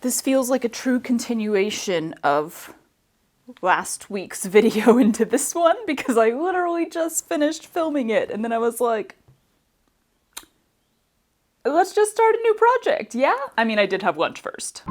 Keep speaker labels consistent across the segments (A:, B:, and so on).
A: This feels like a true continuation of last week's video into this one because I literally just finished filming it and then I was like, let's just start a new project, yeah? I mean, I did have lunch first.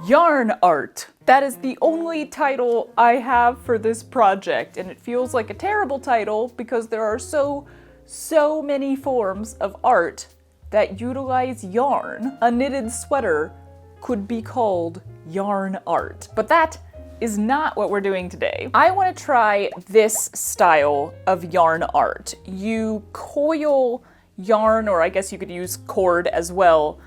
A: Yarn art. That is the only title I have for this project, and it feels like a terrible title because there are so many forms of art that utilize yarn. A knitted sweater could be called yarn art, but that is not what we're doing today. I want to try this style of yarn art. You coil yarn, or I guess you could use cord as well,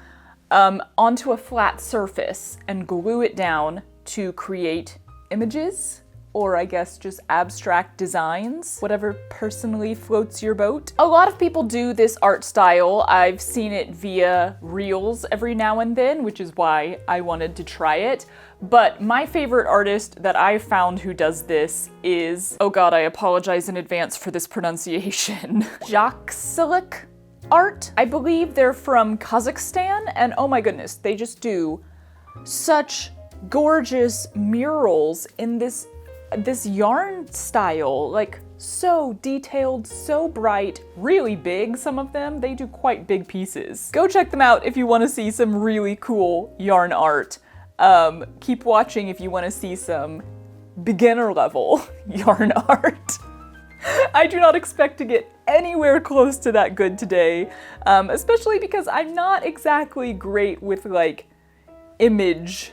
A: onto a flat surface and glue it down to create images, or I guess just abstract designs, whatever personally floats your boat. A lot of people do this art style. I've seen it via reels every now and then, which is why I wanted to try it. But my favorite artist that I've found who does this is, oh god, I apologize in advance for this pronunciation, psychedelic art. I believe they're from Kazakhstan, and oh my goodness, they just do such gorgeous murals in this yarn style, like so detailed, so bright, really big. Some of them, they do quite big pieces. Go check them out if you want to see some really cool yarn art. Keep watching if you want to see some beginner level yarn art. I do not expect to get anywhere close to that good today, especially because I'm not exactly great with like image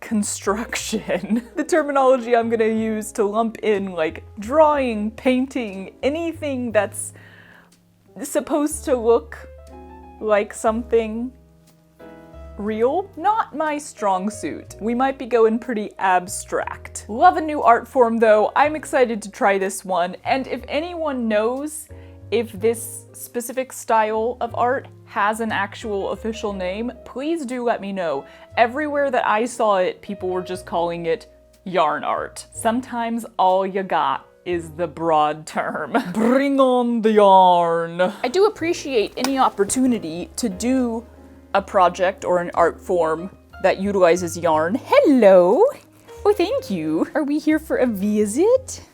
A: construction. The terminology I'm gonna use to lump in like drawing, painting, anything that's supposed to look like something real, not my strong suit. We might be going pretty abstract. Love a new art form though. I'm excited to try this one, and if anyone knows if this specific style of art has an actual official name, please do let me know. Everywhere that I saw it, people were just calling it yarn art. Sometimes all you got is the broad term. Bring on the yarn. I do appreciate any opportunity to do a project or an art form that utilizes yarn. Hello! Oh, thank you. Are we here for a visit?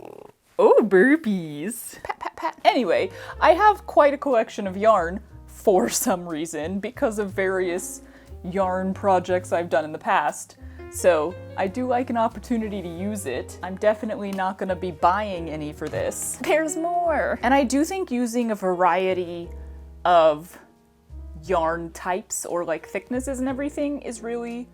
A: Oh, burpees. Pat, pat, pat. Anyway, I have quite a collection of yarn for some reason because of various yarn projects I've done in the past. So I do like an opportunity to use it. I'm definitely not gonna be buying any for this. There's more. And I do think using a variety of yarn types or like thicknesses and everything is really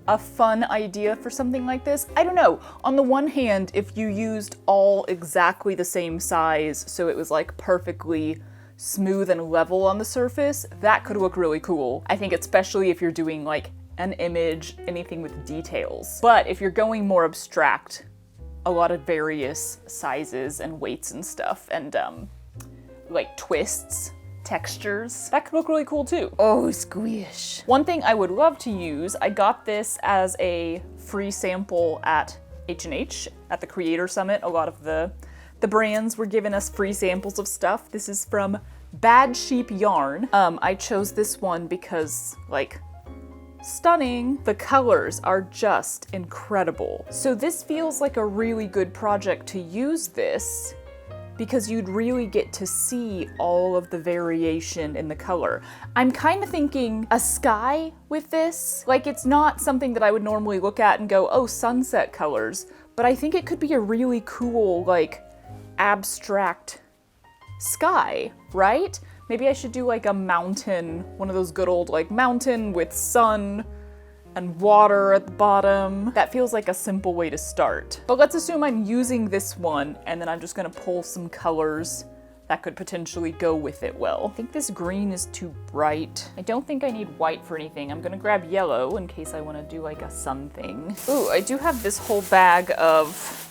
A: a fun idea for something like this. I don't know. On the one hand, if you used all exactly the same size, so it was like perfectly smooth and level on the surface, that could look really cool. I think especially if you're doing like an image, anything with details. But if you're going more abstract, a lot of various sizes and weights and stuff, and like twists, textures, that could look really cool too. Oh, squish. One thing I would love to use, I got this as a free sample at H&H at the Creator Summit. A lot of the brands were giving us free samples of stuff. This is from Bad Sheep Yarn. I chose this one because, like, stunning. The colors are just incredible. So this feels like a really good project to use this because you'd really get to see all of the variation in the color. I'm kind of thinking a sky with this. Like, it's not something that I would normally look at and go, oh, sunset colors, but I think it could be a really cool, like, abstract sky, right? Maybe I should do like a mountain, one of those good old like mountain with sun and water at the bottom. That feels like a simple way to start. But let's assume I'm using this one and then I'm just gonna pull some colors that could potentially go with it well. I think this green is too bright. I don't think I need white for anything. I'm gonna grab yellow in case I wanna do like a sun thing. Ooh, I do have this whole bag of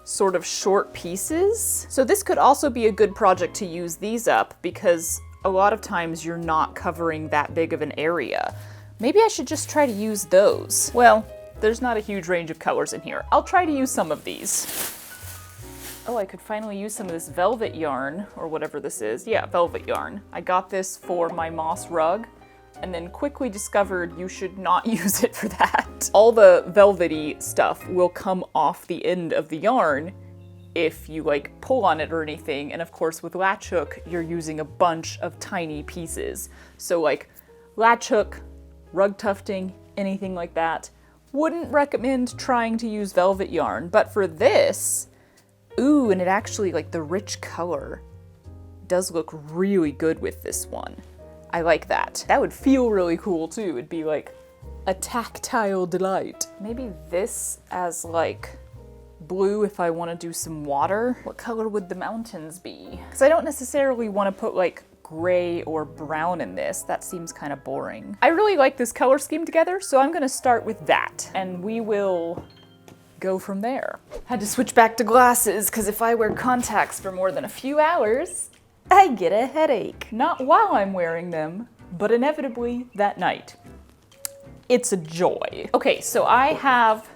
A: sort of short pieces. So this could also be a good project to use these up because a lot of times you're not covering that big of an area. Maybe I should just try to use those. Well, there's not a huge range of colors in here. I'll try to use some of these. Oh, I could finally use some of this velvet yarn, or whatever this is. Yeah, velvet yarn. I got this for my moss rug, and then quickly discovered you should not use it for that. All the velvety stuff will come off the end of the yarn if you like pull on it or anything, and of course with latch hook, you're using a bunch of tiny pieces. So like latch hook, rug tufting, anything like that. Wouldn't recommend trying to use velvet yarn, but for this, ooh, and it actually, like the rich color does look really good with this one. I like that. That would feel really cool too. It'd be like a tactile delight. Maybe this as like blue if I want to do some water. What color would the mountains be? Because I don't necessarily want to put like gray or brown in this. That seems kind of boring. I really like this color scheme together, so I'm gonna start with that, and we will go from there. Had to switch back to glasses, because if I wear contacts for more than a few hours, I get a headache. Not while I'm wearing them, but inevitably that night. It's a joy. Okay, so I have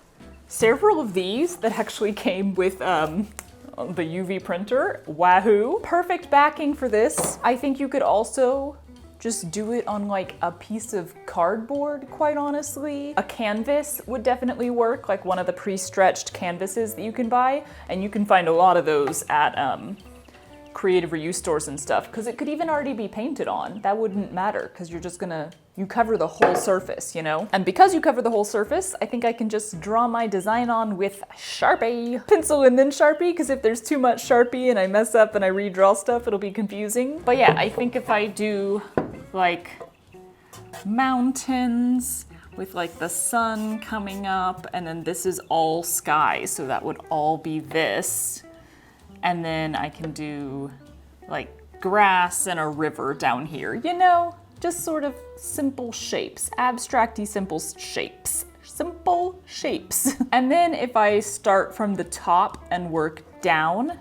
A: several of these that actually came with the UV printer. Wahoo! Perfect backing for this. I think you could also just do it on like a piece of cardboard, quite honestly. A canvas would definitely work, like one of the pre-stretched canvases that you can buy, and you can find a lot of those at creative reuse stores and stuff, because it could even already be painted on. That wouldn't matter, because you're just gonna, you cover the whole surface, you know? And because you cover the whole surface, I think I can just draw my design on with Sharpie. Pencil and then Sharpie, because if there's too much Sharpie and I mess up and I redraw stuff, it'll be confusing. But yeah, I think if I do like mountains with like the sun coming up, and then this is all sky, so that would all be this. And then I can do like grass and a river down here, you know? Just sort of simple shapes, abstracty simple shapes. Simple shapes. And then if I start from the top and work down,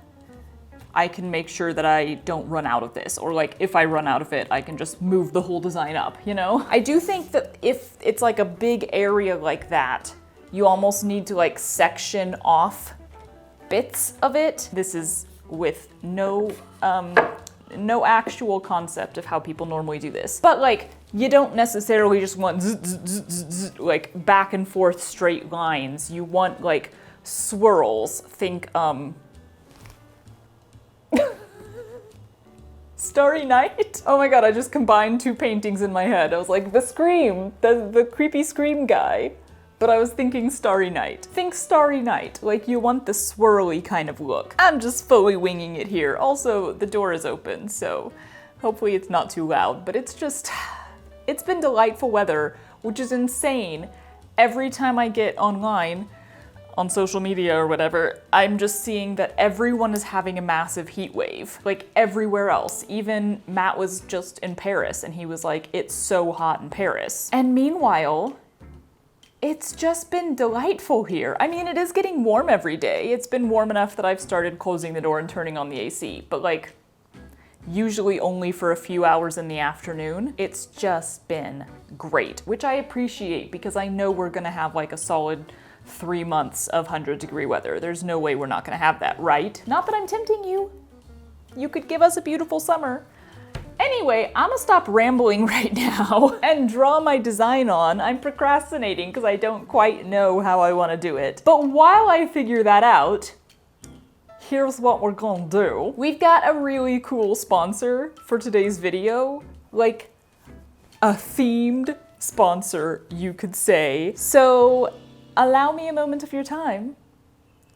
A: I can make sure that I don't run out of this. Or like if I run out of it, I can just move the whole design up, you know? I do think that if it's like a big area like that, you almost need to like section off bits of it. This is with no actual concept of how people normally do this. But like, you don't necessarily just want like back and forth straight lines. You want like swirls. Think, Starry Night? Oh my god, I just combined two paintings in my head. I was like, the Scream, the creepy Scream guy. But I was thinking Starry Night. Think Starry Night, like you want the swirly kind of look. I'm just fully winging it here. Also, the door is open, so hopefully it's not too loud, but it's been delightful weather, which is insane. Every time I get online, on social media or whatever, I'm just seeing that everyone is having a massive heat wave, like everywhere else. Even Matt was just in Paris and he was like, it's so hot in Paris. And meanwhile, it's just been delightful here. I mean, it is getting warm every day. It's been warm enough that I've started closing the door and turning on the AC, but like usually only for a few hours in the afternoon. It's just been great, which I appreciate because I know we're gonna have like a solid 3 months of 100-degree weather. There's no way we're not gonna have that, right? Not that I'm tempting you. You could give us a beautiful summer. Anyway, I'm gonna stop rambling right now and draw my design on. I'm procrastinating because I don't quite know how I want to do it. But while I figure that out, here's what we're gonna do. We've got a really cool sponsor for today's video, like a themed sponsor, you could say. So allow me a moment of your time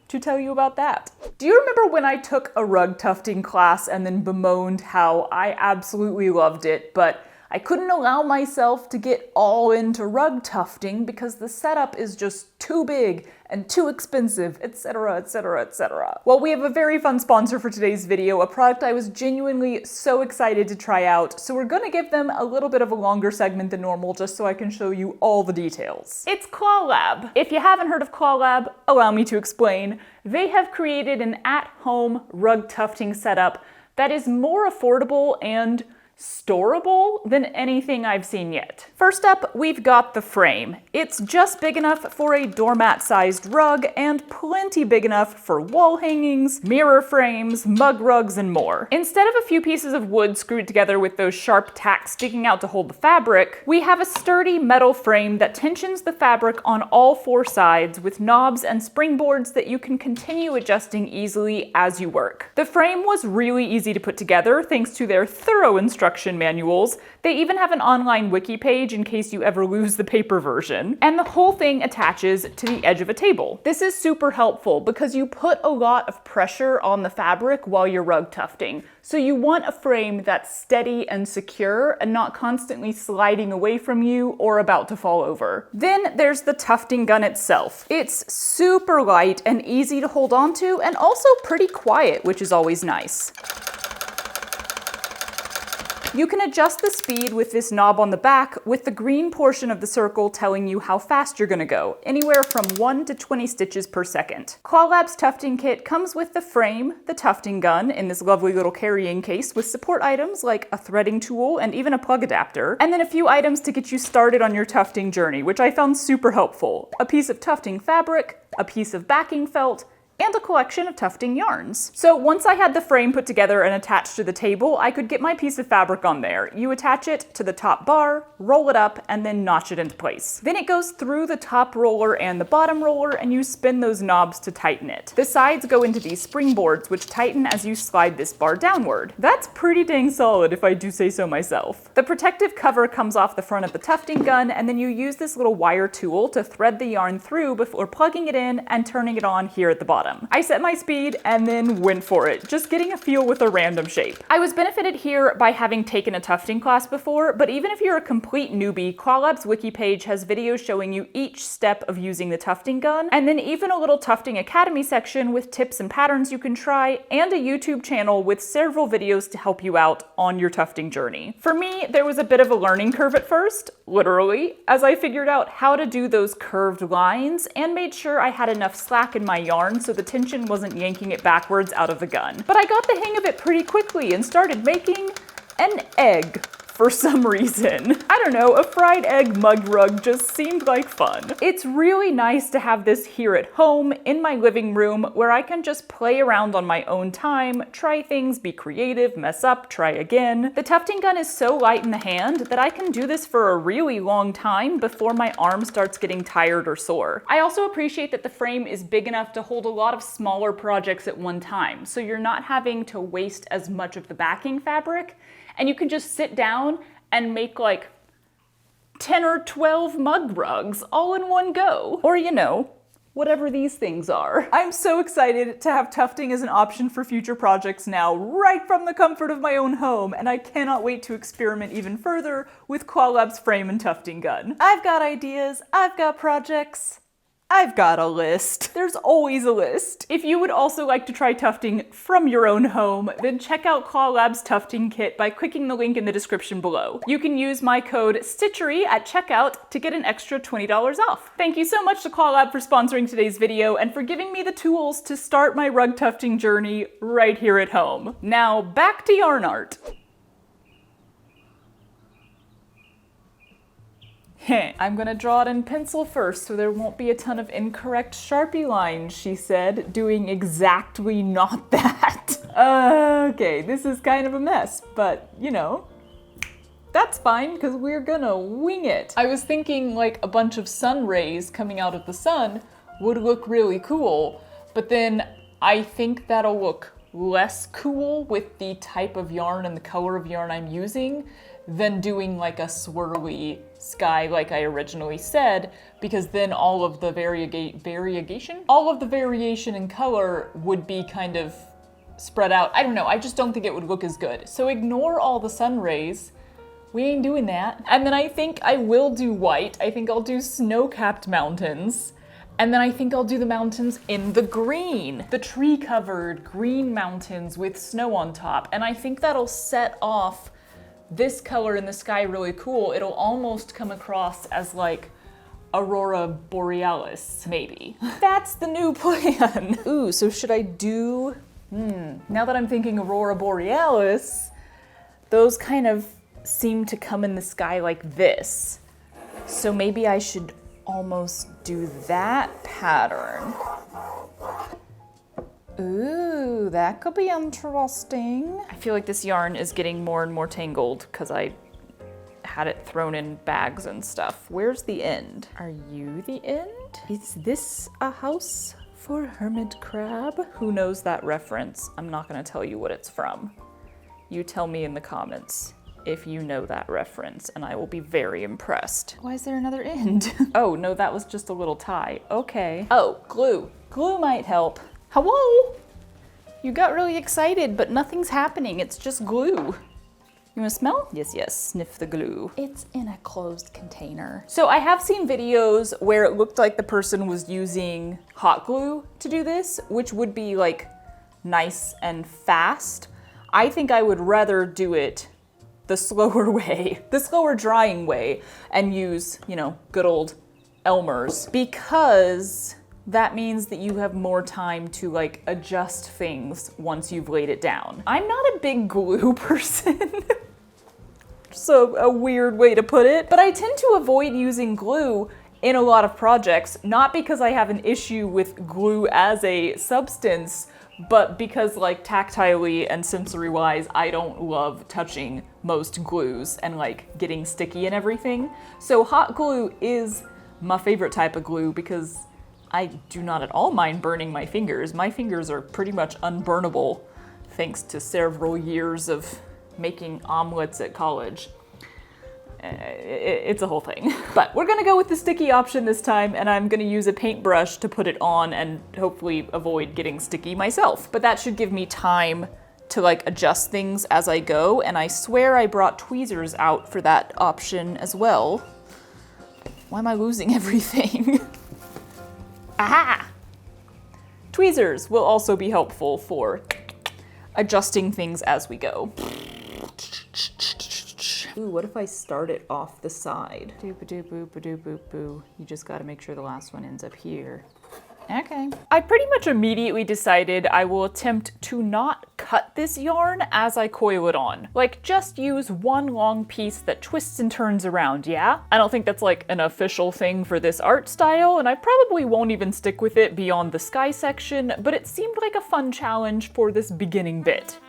A: to tell you about that. Do you remember when I took a rug tufting class and then bemoaned how I absolutely loved it, but I couldn't allow myself to get all into rug tufting because the setup is just too big and too expensive, etc., etc., etc. Well, we have a very fun sponsor for today's video, a product I was genuinely so excited to try out, so we're gonna give them a little bit of a longer segment than normal just so I can show you all the details. It's Claw Lab. If you haven't heard of Claw Lab, allow me to explain. They have created an at-home rug tufting setup that is more affordable and storable than anything I've seen yet. First up, we've got the frame. It's just big enough for a doormat-sized rug and plenty big enough for wall hangings, mirror frames, mug rugs, and more. Instead of a few pieces of wood screwed together with those sharp tacks sticking out to hold the fabric, we have a sturdy metal frame that tensions the fabric on all four sides with knobs and springboards that you can continue adjusting easily as you work. The frame was really easy to put together thanks to their thorough instruction manuals. They even have an online wiki page in case you ever lose the paper version. And the whole thing attaches to the edge of a table. This is super helpful because you put a lot of pressure on the fabric while you're rug tufting. So you want a frame that's steady and secure and not constantly sliding away from you or about to fall over. Then there's the tufting gun itself. It's super light and easy to hold onto and also pretty quiet, which is always nice. You can adjust the speed with this knob on the back, with the green portion of the circle telling you how fast you're gonna go, anywhere from 1 to 20 stitches per second. Claw Lab's tufting kit comes with the frame, the tufting gun in this lovely little carrying case with support items like a threading tool and even a plug adapter, and then a few items to get you started on your tufting journey, which I found super helpful. A piece of tufting fabric, a piece of backing felt, and a collection of tufting yarns. So once I had the frame put together and attached to the table, I could get my piece of fabric on there. You attach it to the top bar, roll it up, and then notch it into place. Then it goes through the top roller and the bottom roller, and you spin those knobs to tighten it. The sides go into these springboards, which tighten as you slide this bar downward. That's pretty dang solid if I do say so myself. The protective cover comes off the front of the tufting gun, and then you use this little wire tool to thread the yarn through before plugging it in and turning it on here at the bottom. I set my speed and then went for it, just getting a feel with a random shape. I was benefited here by having taken a tufting class before, but even if you're a complete newbie, Claw Lab's wiki page has videos showing you each step of using the tufting gun, and then even a little Tufting Academy section with tips and patterns you can try, and a YouTube channel with several videos to help you out on your tufting journey. For me, there was a bit of a learning curve at first, literally, as I figured out how to do those curved lines and made sure I had enough slack in my yarn so the tension wasn't yanking it backwards out of the gun. But I got the hang of it pretty quickly and started making an egg. For some reason. I don't know, a fried egg mug rug just seemed like fun. It's really nice to have this here at home in my living room where I can just play around on my own time, try things, be creative, mess up, try again. The tufting gun is so light in the hand that I can do this for a really long time before my arm starts getting tired or sore. I also appreciate that the frame is big enough to hold a lot of smaller projects at one time, so you're not having to waste as much of the backing fabric, and you can just sit down and make like 10 or 12 mug rugs all in one go. Or, you know, whatever these things are. I'm so excited to have tufting as an option for future projects now, right from the comfort of my own home, and I cannot wait to experiment even further with Claw Lab's frame and tufting gun. I've got ideas, I've got projects. I've got a list. There's always a list. If you would also like to try tufting from your own home, then check out Claw Lab's tufting kit by clicking the link in the description below. You can use my code STITCHERY at checkout to get an extra $20 off. Thank you so much to Claw Lab for sponsoring today's video and for giving me the tools to start my rug tufting journey right here at home. Now back to yarn art. I'm gonna draw it in pencil first so there won't be a ton of incorrect Sharpie lines, she said, doing exactly not that. Okay, this is kind of a mess, but you know, that's fine because we're gonna wing it. I was thinking like a bunch of sun rays coming out of the sun would look really cool, but then I think that'll look less cool with the type of yarn and the color of yarn I'm using than doing like a swirly sky like I originally said, because then all of the variation in color would be kind of spread out. I don't know, I just don't think it would look as good. So ignore all the sun rays. We ain't doing that. And then I think I will do white. I think I'll do snow-capped mountains. And then I think I'll do the mountains in the green. The tree-covered green mountains with snow on top. And I think that'll set off this color in the sky really cool. It'll almost come across as like Aurora Borealis, maybe. That's the new plan. Ooh, so should I do, now that I'm thinking Aurora Borealis, those kind of seem to come in the sky like this. So maybe I should almost do that pattern. Ooh, that could be interesting. I feel like this yarn is getting more and more tangled because I had it thrown in bags and stuff. Where's the end? Are you the end? Is this a house for hermit crab? Who knows that reference? I'm not gonna tell you what it's from. You tell me in the comments if you know that reference, and I will be very impressed. Why is there another end? Oh, no, that was just a little tie. Okay. Oh, glue. Glue might help. Hello? You got really excited, but nothing's happening. It's just glue. You wanna smell? Yes, yes, sniff the glue. It's in a closed container. So I have seen videos where it looked like the person was using hot glue to do this, which would be like nice and fast. I think I would rather do it the slower way, the slower drying way, and use, you know, good old Elmer's, because that means that you have more time to like adjust things once you've laid it down. I'm not a big glue person. So a weird way to put it, but I tend to avoid using glue in a lot of projects, not because I have an issue with glue as a substance, but because like tactilely and sensory wise, I don't love touching most glues and like getting sticky and everything. So hot glue is my favorite type of glue because I do not at all mind burning my fingers. My fingers are pretty much unburnable thanks to several years of making omelets at college. It's a whole thing. But we're gonna go with the sticky option this time, and I'm gonna use a paintbrush to put it on and hopefully avoid getting sticky myself. But that should give me time to like adjust things as I go, and I swear I brought tweezers out for that option as well. Why am I losing everything? Aha! Tweezers will also be helpful for adjusting things as we go. Ooh, what if I start it off the side? Doop-a-doop-boop-a-doop-boop-boo. You just gotta make sure the last one ends up here. Okay. I pretty much immediately decided I will attempt to not cut this yarn as I coil it on. Like, just use one long piece that twists and turns around, yeah? I don't think that's like an official thing for this art style, and I probably won't even stick with it beyond the sky section, but it seemed like a fun challenge for this beginning bit.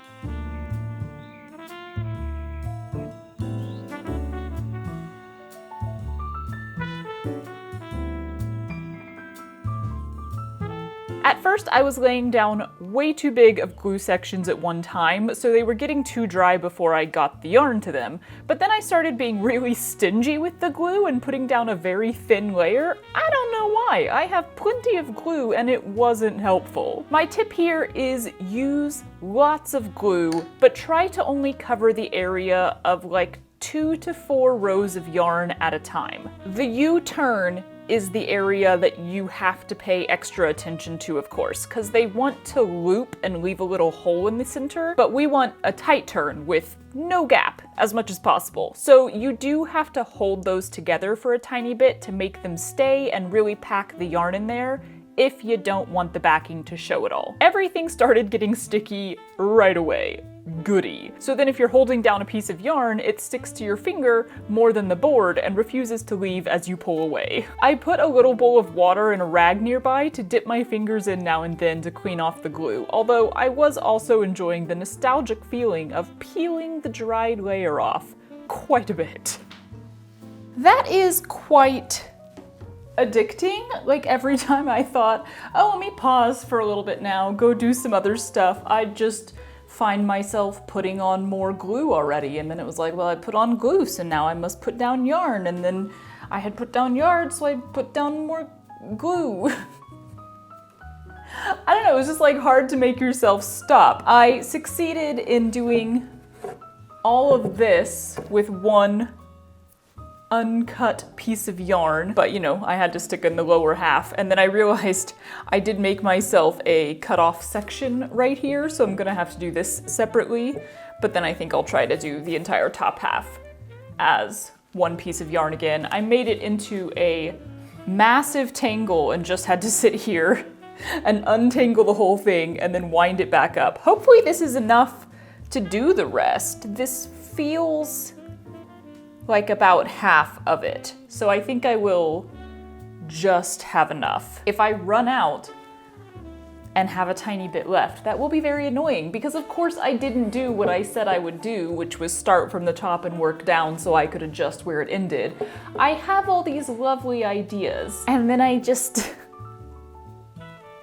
A: At first, I was laying down way too big of glue sections at one time, so they were getting too dry before I got the yarn to them. But then I started being really stingy with the glue and putting down a very thin layer. I don't know why. I have plenty of glue and it wasn't helpful. My tip here is use lots of glue, but try to only cover the area of like 2 to 4 rows of yarn at a time. The U-turn is the area that you have to pay extra attention to, of course, because they want to loop and leave a little hole in the center, but we want a tight turn with no gap as much as possible. So you do have to hold those together for a tiny bit to make them stay and really pack the yarn in there if you don't want the backing to show at all. Everything started getting sticky right away. Goody. So then if you're holding down a piece of yarn, it sticks to your finger more than the board and refuses to leave as you pull away. I put a little bowl of water and a rag nearby to dip my fingers in now and then to clean off the glue, although I was also enjoying the nostalgic feeling of peeling the dried layer off quite a bit. That is quite addicting. Like every time I thought, oh, let me pause for a little bit now, go do some other stuff, I'd just find myself putting on more glue already, and then it was like, well, I put on glue, so now I must put down yarn, and then I had put down yarn, so I put down more glue. I don't know, it was just like hard to make yourself stop. I succeeded in doing all of this with one uncut piece of yarn, but you know, I had to stick in the lower half, and then I realized I did make myself a cut off section right here, so I'm gonna have to do this separately, but then I think I'll try to do the entire top half as one piece of yarn again. I made it into a massive tangle and just had to sit here and untangle the whole thing and then wind it back up. Hopefully this is enough to do the rest. This feels like about half of it. So I think I will just have enough. If I run out and have a tiny bit left, that will be very annoying because of course I didn't do what I said I would do, which was start from the top and work down so I could adjust where it ended. I have all these lovely ideas and then I just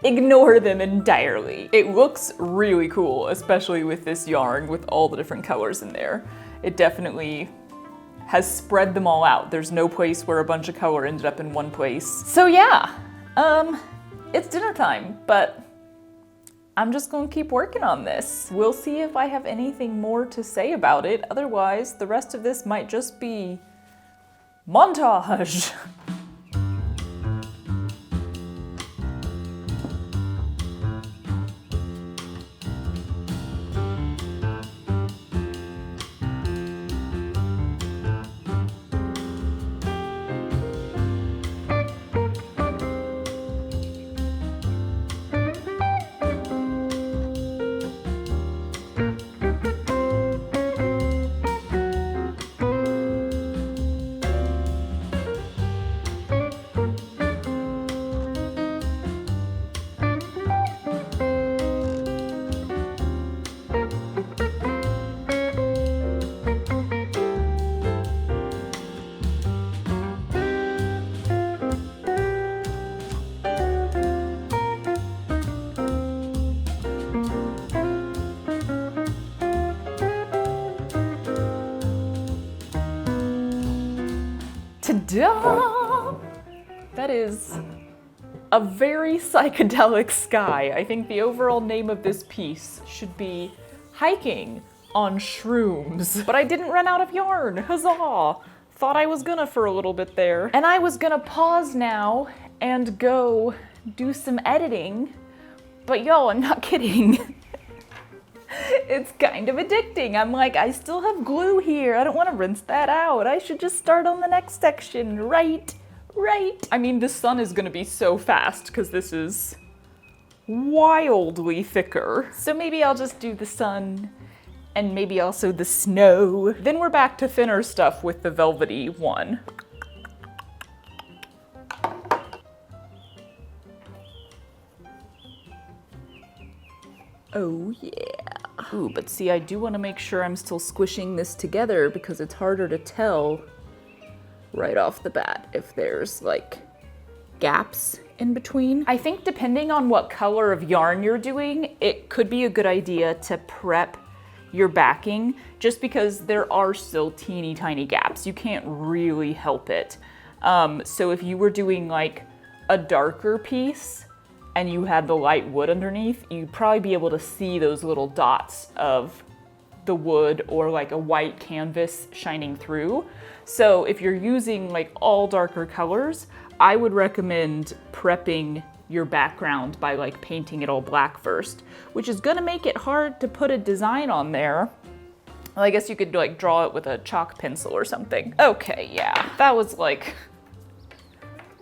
A: ignore them entirely. It looks really cool, especially with this yarn with all the different colors in there. It definitely has spread them all out. There's no place where a bunch of color ended up in one place. So yeah, it's dinner time, but I'm just gonna keep working on this. We'll see if I have anything more to say about it. Otherwise, the rest of this might just be montage. Ta-da! That is a very psychedelic sky. I think the overall name of this piece should be Hiking on Shrooms. But I didn't run out of yarn, huzzah! Thought I was gonna for a little bit there. And I was gonna pause now and go do some editing, but yo, I'm not kidding. It's kind of addicting. I'm like, I still have glue here. I don't want to rinse that out. I should just start on the next section, right? I mean, the sun is gonna be so fast because this is wildly thicker. So maybe I'll just do the sun and maybe also the snow. Then we're back to thinner stuff with the velvety one. Oh yeah. Ooh, but see, I do want to make sure I'm still squishing this together because it's harder to tell right off the bat if there's like gaps in between. I think depending on what color of yarn you're doing, it could be a good idea to prep your backing just because there are still teeny tiny gaps. You can't really help it. So if you were doing like a darker piece, and you had the light wood underneath, you'd probably be able to see those little dots of the wood or like a white canvas shining through. So if you're using like all darker colors, I would recommend prepping your background by like painting it all black first, which is gonna make it hard to put a design on there. Well, I guess you could like draw it with a chalk pencil or something. Okay, yeah, that was like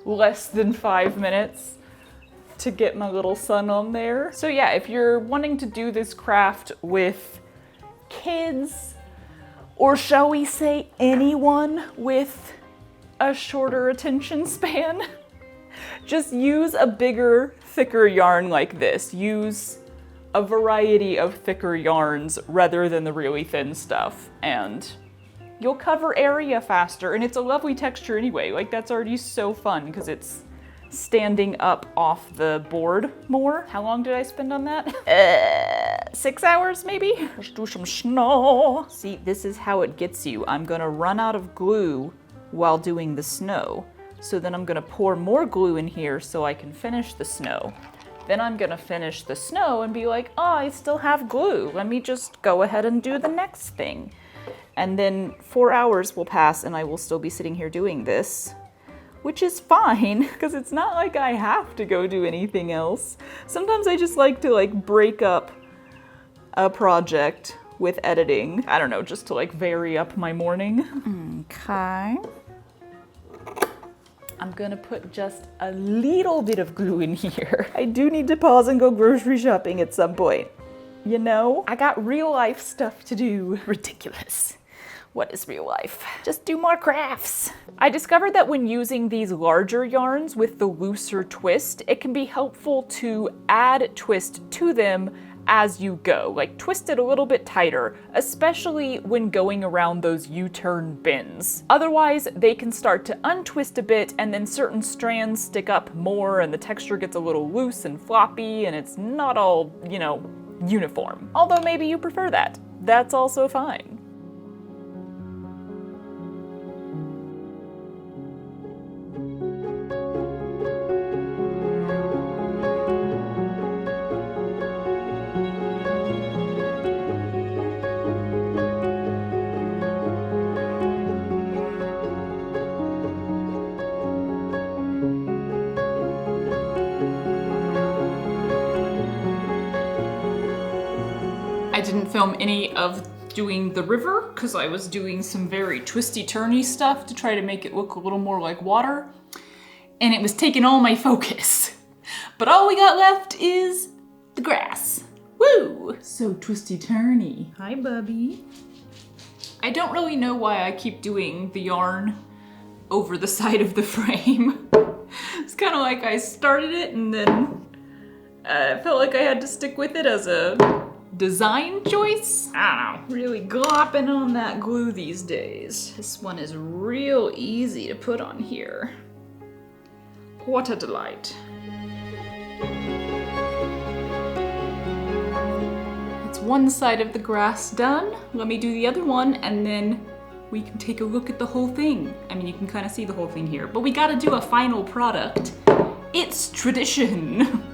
A: less than 5 minutes to get my little sun on there. So yeah, if you're wanting to do this craft with kids, or shall we say anyone with a shorter attention span, just use a bigger, thicker yarn like this. Use a variety of thicker yarns rather than the really thin stuff, and you'll cover area faster, and it's a lovely texture anyway. Like, that's already so fun because it's standing up off the board more. How long did I spend on that? 6 hours maybe? Let's do some snow. See, this is how it gets you. I'm gonna run out of glue while doing the snow. So then I'm gonna pour more glue in here so I can finish the snow. Then I'm gonna finish the snow and be like, oh, I still have glue. Let me just go ahead and do the next thing. And then 4 hours will pass and I will still be sitting here doing this, which is fine, because it's not like I have to go do anything else. Sometimes I just like to like break up a project with editing. I don't know, just to like vary up my morning. Okay. I'm gonna put just a little bit of glue in here. I do need to pause and go grocery shopping at some point. You know, I got real life stuff to do. Ridiculous. What is real life? Just do more crafts. I discovered that when using these larger yarns with the looser twist, it can be helpful to add twist to them as you go, like twist it a little bit tighter, especially when going around those U-turn bends. Otherwise, they can start to untwist a bit and then certain strands stick up more and the texture gets a little loose and floppy and it's not all, you know, uniform. Although maybe you prefer that. That's also fine. I didn't film any of doing the river because I was doing some very twisty-turny stuff to try to make it look a little more like water, and it was taking all my focus. But all we got left is the grass. Woo! So twisty-turny. Hi, Bubby. I don't really know why I keep doing the yarn over the side of the frame. It's kind of like I started it and then I felt like I had to stick with it as a design choice? I don't know. Really glopping on that glue these days. This one is real easy to put on here. What a delight. That's one side of the grass done. Let me do the other one and then we can take a look at the whole thing. I mean, you can kind of see the whole thing here, but we gotta do a final product. It's tradition.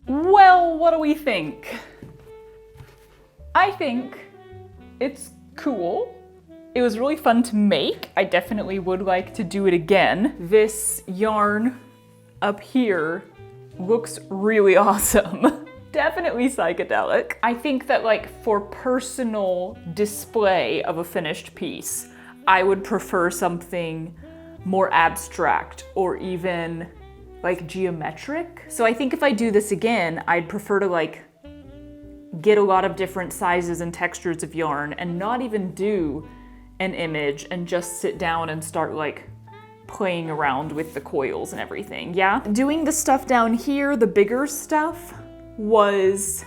A: Well, what do we think? I think it's cool. It was really fun to make. I definitely would like to do it again. This yarn up here looks really awesome. Definitely psychedelic. I think that like for personal display of a finished piece, I would prefer something more abstract or even like geometric. So I think if I do this again, I'd prefer to like get a lot of different sizes and textures of yarn and not even do an image and just sit down and start like playing around with the coils and everything. Yeah, doing the stuff down here, the bigger stuff, was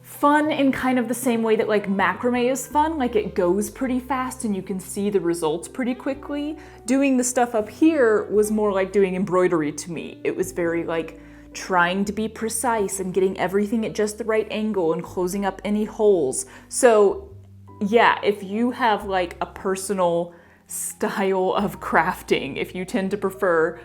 A: fun in kind of the same way that like macrame is fun, like it goes pretty fast and you can see the results pretty quickly. Doing the stuff up here was more like doing embroidery to me. It was very like trying to be precise and getting everything at just the right angle and closing up any holes. So yeah, if you have like a personal style of crafting, if you tend to prefer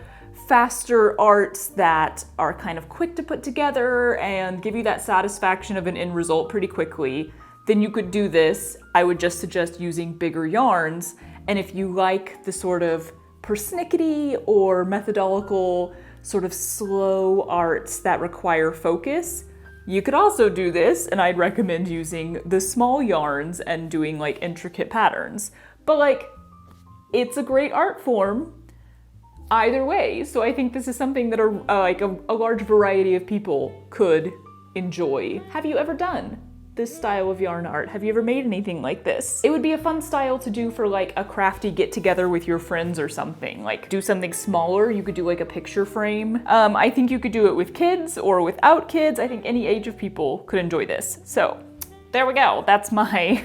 A: faster arts that are kind of quick to put together and give you that satisfaction of an end result pretty quickly, then you could do this. I would just suggest using bigger yarns. And if you like the sort of persnickety or methodological sort of slow arts that require focus, you could also do this, and I'd recommend using the small yarns and doing like intricate patterns. But like, it's a great art form either way, so I think this is something that a large variety of people could enjoy. Have you ever done this style of yarn art? Have you ever made anything like this? It would be a fun style to do for like a crafty get together with your friends or something. Like do something smaller. You could do like a picture frame. I think you could do it with kids or without kids. I think any age of people could enjoy this. So there we go. That's my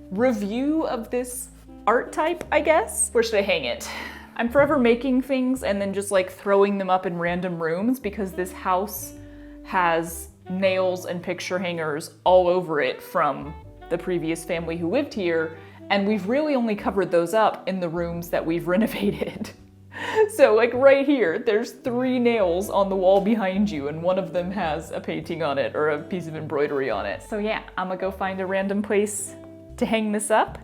A: review of this art type, I guess. Where should I hang it? I'm forever making things and then just like throwing them up in random rooms because this house has nails and picture hangers all over it from the previous family who lived here, And we've really only covered those up in the rooms that we've renovated. So like right here, there's 3 nails on the wall behind you, and one of them has a painting on it or a piece of embroidery on it. So yeah, I'm gonna go find a random place to hang this up.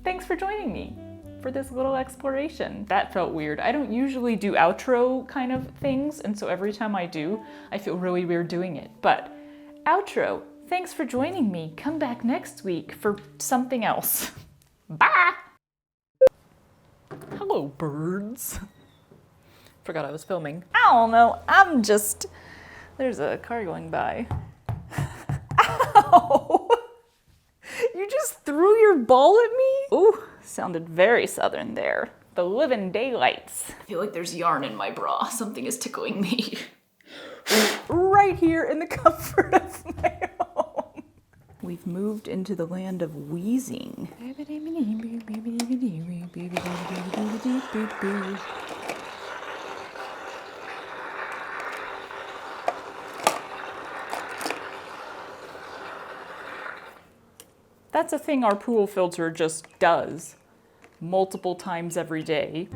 A: Thanks for joining me for this little exploration. That felt weird. I don't usually do outro kind of things, and so every time I do, I feel really weird doing it. But outro, thanks for joining me. Come back next week for something else. Bye! Hello, birds. Forgot I was filming. I don't know, there's a car going by. Ow! You just threw your ball at me? Ooh, sounded very southern there. The living daylights. I feel like there's yarn in my bra. Something is tickling me. Right here in the comfort of my home. We've moved into the land of wheezing. That's a thing our pool filter just does multiple times every day.